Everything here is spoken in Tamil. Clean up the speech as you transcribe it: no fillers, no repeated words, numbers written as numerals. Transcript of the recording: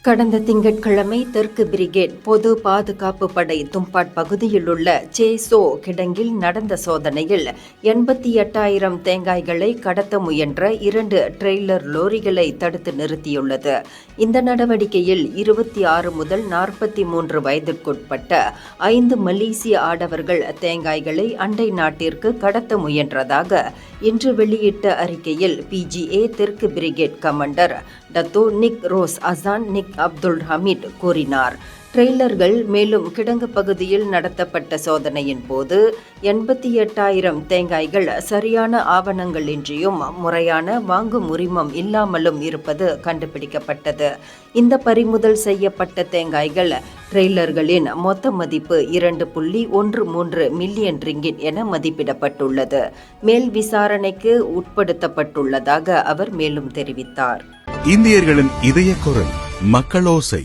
கடந்த திங்கட்கிழமை தெற்கு பிரிகேட் பொது பாதுகாப்பு படை தும்பாட் பகுதியில் உள்ள சேசோ கிடங்கில் நடந்த சோதனையில் 88,000 தேங்காய்களை கடத்த முயன்ற 2 ட்ரெய்லர் லோரிகளை தடுத்து நிறுத்தியுள்ளது. இந்த நடவடிக்கையில் 26 முதல் 43 வயதிற்குட்பட்ட 5 மலேசிய ஆடவர்கள் தேங்காய்களை அண்டை நாட்டிற்கு கடத்த முயன்றதாக இன்று வெளியிட்ட அறிக்கையில் PGA தெற்கு பிரிகேட் கமாண்டர் டத்தோ நிக் ரோஸ் அசான் நிக் அப்துல் ஹமீட் கூறினார். ட்ரெய்லர்கள் மேலும் கிடங்கு பகுதியில் நடத்தப்பட்ட சோதனையின் போது 88,000 தேங்காய்கள் சரியான ஆவணங்களின்றியும் முறையான வாங்கும் உரிமம் இல்லாமலும் இருப்பது கண்டுபிடிக்கப்பட்டது. இந்த பறிமுதல் செய்யப்பட்ட தேங்காய்கள் ட்ரெய்லர்களின் மொத்த மதிப்பு 2.13 மில்லியன் ரிங்கிட் என மதிப்பிடப்பட்டுள்ளது. மேல் விசாரணைக்கு உட்படுத்தப்பட்டுள்ளதாக அவர் மேலும் தெரிவித்தார். இந்தியர்களின் இதய குரல் மக்களோசை.